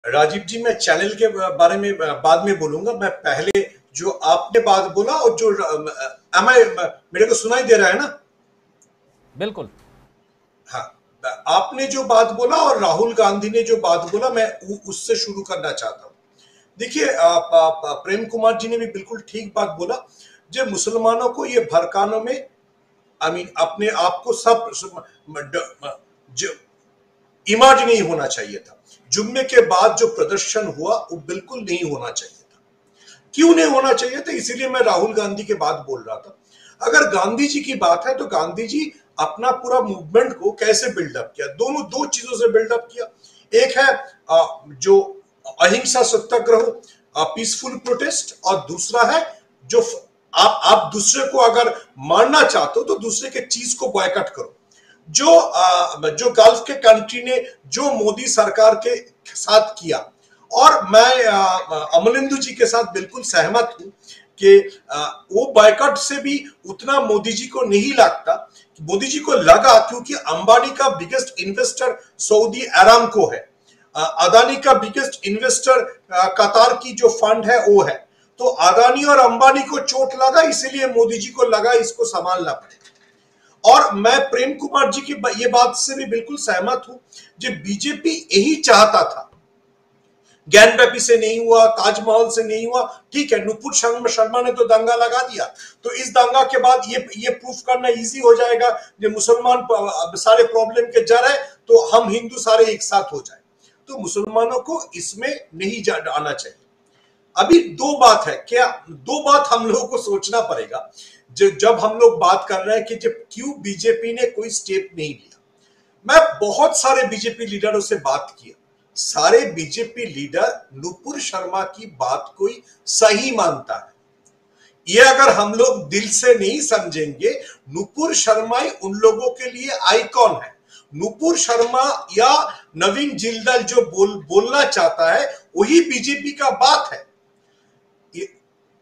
राजीव जी, मैं चैनल के बारे में बाद में बोलूंगा। मैं पहले जो आपने बात बोला और जो मेरे को सुनाई दे रहा है ना? बिल्कुल। हाँ, आपने जो बात बोला और राहुल गांधी ने जो बात बोला, मैं उससे शुरू करना चाहता हूँ। देखिए, प्रेम कुमार जी ने भी बिल्कुल ठीक बात बोला। जो मुसलमानों को ये भड़काने में, अपने आप को जो इमेज नहीं होना चाहिए था। जुम्मे के बाद जो प्रदर्शन हुआ वो बिल्कुल नहीं होना चाहिए था। क्यों नहीं होना चाहिए था? इसीलिए मैं राहुल गांधी की बात बोल रहा था। अगर गांधी जी की बात है तो गांधी जी अपना पूरा मूवमेंट को कैसे बिल्डअप किया? दोनों दो चीजों से बिल्डअप किया। एक है जो अहिंसा सत्याग्रह, पीसफुल प्रोटेस्ट, और दूसरा है जो आप दूसरे को अगर मारना चाहते हो तो दूसरे के चीज को बॉयकॉट करो। जो गल्फ के कंट्री ने जो मोदी सरकार के साथ किया, और मैं अमलिंदु जी के साथ बिल्कुल सहमत हूं कि वो बायकॉट से भी उतना मोदी जी को नहीं लगता। मोदी जी को लगा क्योंकि अंबानी का बिगेस्ट इन्वेस्टर सऊदी अरामको है, अदानी का बिगेस्ट इन्वेस्टर कतार की जो फंड है वो है। तो अदानी और अंबानी को चोट लगा, इसीलिए मोदी जी को लगा इसको संभालना पड़ेगा। और मैं प्रेम कुमार जी की ये बात से भी बिल्कुल सहमत हूं। जो बीजेपी यही चाहता था, ज्ञानव्यापी से नहीं हुआ, ताजमहल से नहीं हुआ, ठीक है, नुपुर शर्मा ने तो दंगा लगा दिया। तो इस दंगा के बाद ये प्रूफ करना इजी हो जाएगा कि मुसलमान सारे प्रॉब्लम के जड़ है, तो हम हिंदू सारे एक साथ हो जाए। तो मुसलमानों को इसमें नहीं आना चाहिए। अभी दो बात है, क्या दो बात हम लोगों को सोचना पड़ेगा जब हम लोग बात कर रहे हैं कि जब क्यों बीजेपी ने कोई स्टेप नहीं लिया। मैं बहुत सारे बीजेपी लीडरों से बात किया। सारे बीजेपी लीडर नुपुर शर्मा की बात को ही सही मानता है। ये अगर हम लोग दिल से नहीं समझेंगे, नुपुर शर्मा ही उन लोगों के लिए आइकॉन है। नुपुर शर्मा या नवीन जिंदल जो बोलना चाहता है वही बीजेपी का बात है।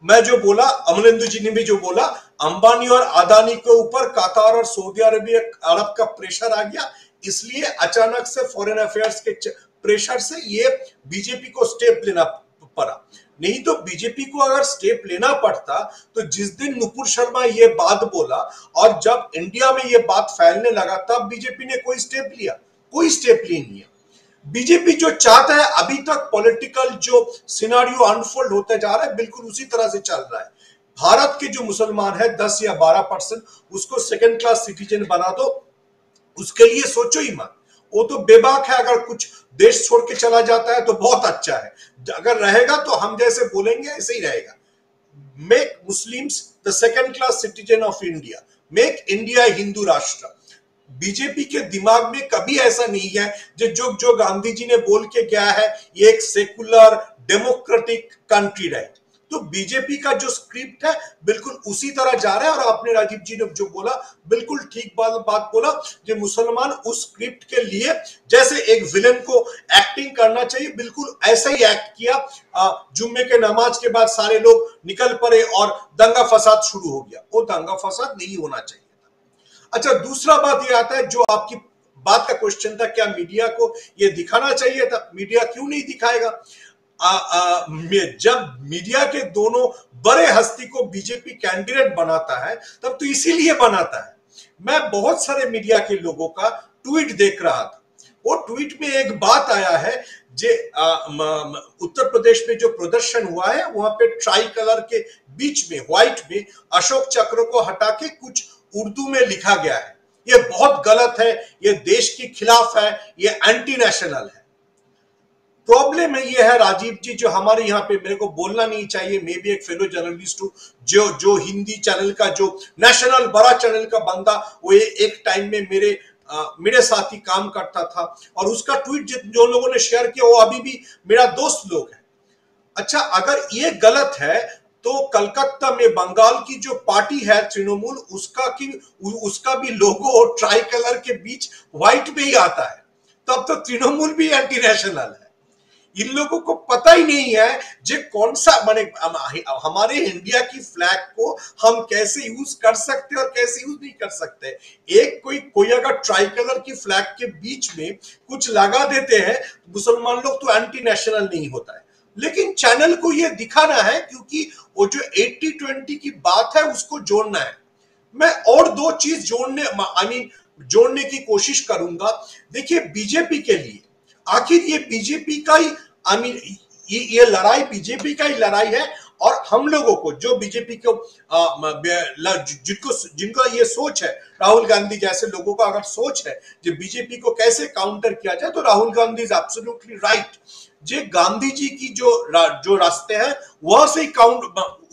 मैं जो बोला, अमरिंदर जी ने भी जो बोला, अंबानी और अदानी के ऊपर कतार और सऊदी अरबिया अरब का प्रेशर आ गया, इसलिए अचानक से फॉरेन अफेयर्स के प्रेशर से ये बीजेपी को स्टेप लेना पड़ा। नहीं तो बीजेपी को अगर स्टेप लेना पड़ता तो जिस दिन नुपुर शर्मा ये बात बोला और जब इंडिया में ये बात फैलने लगा तब बीजेपी ने कोई स्टेप लिया? कोई स्टेप नहीं लिया। बीजेपी जो चाहता है, अभी तक पॉलिटिकल जो सिनारियो अनफोल्ड होते जा रहा है बिल्कुल उसी तरह से चल रहा है। भारत के जो मुसलमान है 10 या 12%, उसको सेकंड क्लास सिटीजन बना दो, उसके लिए सोचो ही मत। वो तो बेबाक है, अगर कुछ देश छोड़ के चला जाता है तो बहुत अच्छा है, अगर रहेगा तो हम जैसे बोलेंगे ऐसे ही रहेगा। Make Muslims the second class citizen of India, make India Hindu राष्ट्र। बीजेपी के दिमाग में कभी ऐसा नहीं है जो जो गांधी जी ने बोल के गया है ये एक सेकुलर डेमोक्रेटिक कंट्री रहे। तो बीजेपी का जो स्क्रिप्ट है बिल्कुल उसी तरह जा रहा है। और आपने राजीव जी ने जो बोला बिल्कुल ठीक बात बोला, जो मुसलमान उस स्क्रिप्ट के लिए जैसे एक विलेन को एक्टिंग करना चाहिए, बिल्कुल ऐसा ही एक्ट किया। जुम्मे के नमाज के बाद सारे लोग निकल पड़े और दंगा फसाद शुरू हो गया। वो दंगा फसाद नहीं होना चाहिए। अच्छा, दूसरा बात ये आता है, जो आपकी बात का क्वेश्चन था, क्या मीडिया को ये दिखाना चाहिए था? मीडिया क्यों नहीं दिखाएगा? जब मीडिया के दोनों बड़े हस्ती को बीजेपी कैंडिडेट बनाता है तब तो इसीलिए बनाता है। मैं बहुत सारे मीडिया के लोगों का ट्वीट देख रहा था। वो ट्वीट में एक बात आया है, जे उत्तर प्रदेश में जो प्रदर्शन हुआ है वहां पे ट्राई कलर के बीच में व्हाइट में अशोक चक्र को हटा के कुछ उर्दू में लिखा गया है। ये बहुत गलत है, ये देश के खिलाफ है, ये एंटी नेशनल है। प्रॉब्लम है ये है राजीव जी, जो हमारे यहाँ पे, मेरे को बोलना नहीं चाहिए, मैं भी एक फेलो जर्नलिस्ट हूँ, जो हिंदी चैनल का जो नेशनल बड़ा चैनल का बंदा, वो एक टाइम में मेरे साथ ही काम करता था, और उसका ट्वीट जो लोगों ने शेयर किया वो अभी भी मेरा दोस्त लोग है। अच्छा, अगर ये गलत है तो कलकत्ता में बंगाल की जो पार्टी है तृणमूल, उसका भी लोगो ट्राई कलर के बीच व्हाइट में ही आता है, तब तो तृणमूल भी एंटी नेशनल है। इन लोगों को पता ही नहीं है जे कौन सा माने हमारे इंडिया की फ्लैग को हम कैसे यूज कर सकते हैं और कैसे यूज नहीं कर सकते। एक कोई अगर ट्राई कलर की फ्लैग के बीच में कुछ लगा देते हैं, मुसलमान लोग तो एंटी नेशनल नहीं होता है। लेकिन चैनल को यह दिखाना है क्योंकि वो जो 80-20 की बात है उसको जोड़ना है। मैं और दो चीज जोड़ने की कोशिश करूंगा। देखिए, बीजेपी के लिए आखिर ये बीजेपी का ही ये लड़ाई बीजेपी का ही लड़ाई है, और हम लोगों को जो बीजेपी को जिनको ये सोच है, राहुल गांधी जैसे लोगों का अगर सोच है जो बीजेपी को कैसे काउंटर किया जाए, तो Rahul Gandhi is absolutely right. J Gandhi ji की जो रास्ते हैं वहां से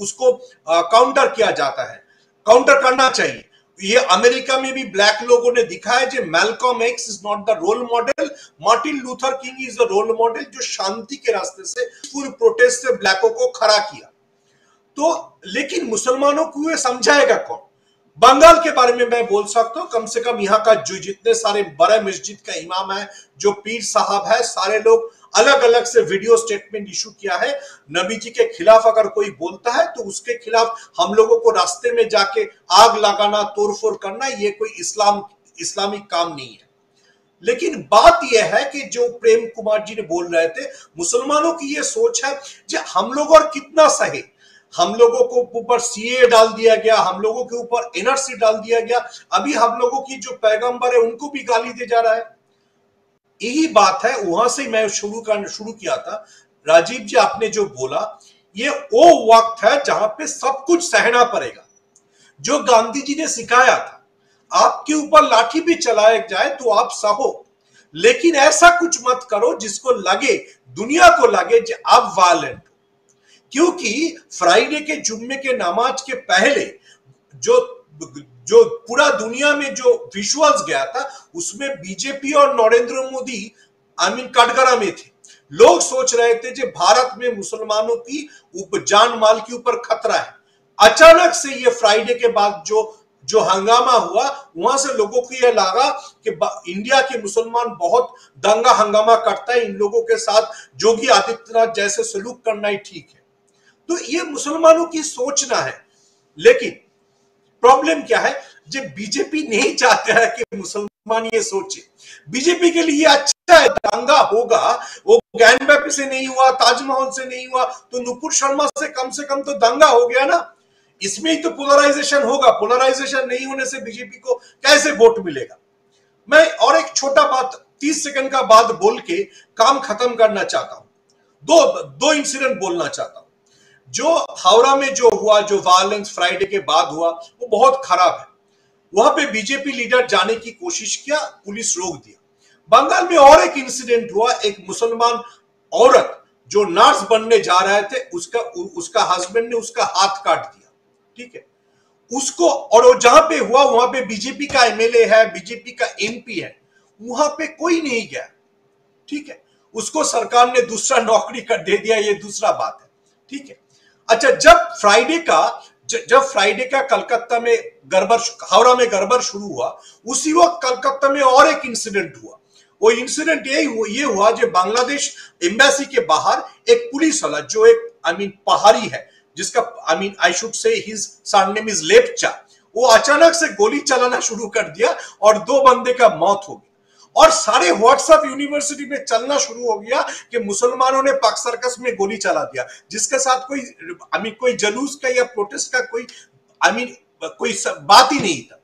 उसको काउंटर किया जाता है, काउंटर करना चाहिए। ये अमेरिका में भी ब्लैक लोगों ने दिखाया जो Malcolm X is not the role model, Martin Luther King is the role model, जो शांति के रास्ते से पूरे प्रोटेस्ट से ब्लैकों को खड़ा किया। तो लेकिन मुसलमानों को ये समझाएगा कौन? बंगाल के बारे में मैं बोल सकता हूं, कम से कम यहाँ का जो जितने सारे बड़े मस्जिद का इमाम है, जो पीर साहब है, सारे लोग अलग अलग से वीडियो स्टेटमेंट इशू किया है। नबी जी के खिलाफ अगर कोई बोलता है तो उसके खिलाफ हम लोगों को रास्ते में जाके आग लगाना, तोड़फोड़ करना, ये कोई इस्लामिक काम नहीं है। लेकिन बात यह है कि जो प्रेम कुमार जी ने बोल रहे थे, मुसलमानों की ये सोच है कि हम लोग और कितना सहे, हम लोगों को ऊपर सीए डाल दिया गया, हम लोगों के ऊपर एनआरसी डाल दिया गया, अभी हम लोगों की जो पैगंबर है उनको भी गाली दे जा रहा है। यही बात है, वहां से मैं शुरू किया था। राजीव जी आपने जो बोला, ये वो वक्त है जहां पे सब कुछ सहना पड़ेगा, जो गांधी जी ने सिखाया था। आपके ऊपर लाठी भी चलाया जाए तो आप सहो, लेकिन ऐसा कुछ मत करो जिसको लगे, दुनिया को लगे कि आप वायलेंट। क्योंकि फ्राइडे के जुम्मे के नमाज के पहले जो पूरा दुनिया में जो विजुअल्स गया था, उसमें बीजेपी और नरेंद्र मोदी कटघरा में थे। लोग सोच रहे थे कि भारत में मुसलमानों की जान माल के ऊपर खतरा है। अचानक से ये फ्राइडे के बाद जो हंगामा हुआ, वहां से लोगों को यह लगा कि इंडिया के मुसलमान बहुत दंगा हंगामा करता है, इन लोगों के साथ योगी आदित्यनाथ जैसे सलूक करना ही ठीक है। तो ये मुसलमानों की सोचना है। लेकिन प्रॉब्लम क्या है, जब बीजेपी नहीं चाहते हैं कि मुसलमान ये सोचे। बीजेपी के लिए अच्छा है, दंगा होगा, वो ज्ञानवापी से नहीं हुआ, ताजमहल से नहीं हुआ, तो नुपुर शर्मा से कम तो दंगा हो गया ना। इसमें ही तो पोलराइजेशन होगा। पोलराइजेशन नहीं होने से बीजेपी को कैसे वोट मिलेगा? मैं और एक छोटा बात 30 सेकंड का बात बोल के काम खत्म करना चाहता हूं। दो इंसिडेंट बोलना चाहता हूं। जो हावड़ा में जो हुआ, जो वायलेंस फ्राइडे के बाद हुआ, वो बहुत खराब है। वहां पे बीजेपी लीडर जाने की कोशिश किया, पुलिस रोक दिया। बंगाल में और एक इंसिडेंट हुआ, एक मुसलमान औरत जो नर्स बनने जा रहे थे, उसका हस्बैंड ने उसका हाथ काट दिया। ठीक है, उसको, और वो जहां पे हुआ वहां पे बीजेपी का एमएलए है, बीजेपी का एमपी है, वहां पे कोई नहीं गया। ठीक है, उसको सरकार ने दूसरा नौकरी कर दे दिया, ये दूसरा बात है। ठीक है, अच्छा, जब फ्राइडे का कलकत्ता में हावड़ा में गड़बड़ शुरू हुआ, उसी वक्त कलकत्ता में और एक इंसिडेंट हुआ। वो इंसिडेंट ये हुआ जो बांग्लादेश एम्बेसी के बाहर एक पुलिस वाला, जो एक पहाड़ी है, जिसका I should say his surname is Lepcha, वो अचानक से गोली चलाना शुरू कर दिया और 2 बंदे का मौत हो गई। और सारे व्हाट्सएप यूनिवर्सिटी में चलना शुरू हो गया कि मुसलमानों ने पाक सर्कस में गोली चला दिया, जिसके साथ कोई जलूस का या प्रोटेस्ट का कोई बात ही नहीं था।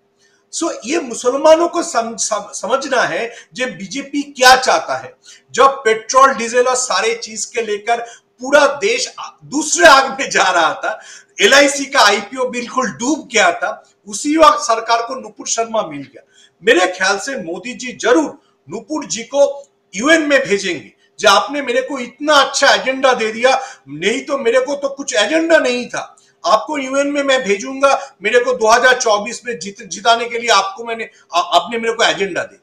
ये मुसलमानों को समझना है जो बीजेपी क्या चाहता है। जब पेट्रोल डीजल और सारे चीज के लेकर पूरा देश दूसरे आग में जा रहा था, एलआईसी का आईपीओ बिल्कुल डूब गया था, उसी वक्त सरकार को नुपुर शर्मा मिल गया। मेरे ख्याल से मोदी जी जरूर नुपुर जी को यूएन में भेजेंगे, जो आपने मेरे को इतना अच्छा एजेंडा दे दिया, नहीं तो मेरे को तो कुछ एजेंडा नहीं था, आपको यूएन में मैं भेजूंगा, मेरे को 2024 में जिताने के लिए आपने मेरे को एजेंडा दे दिया।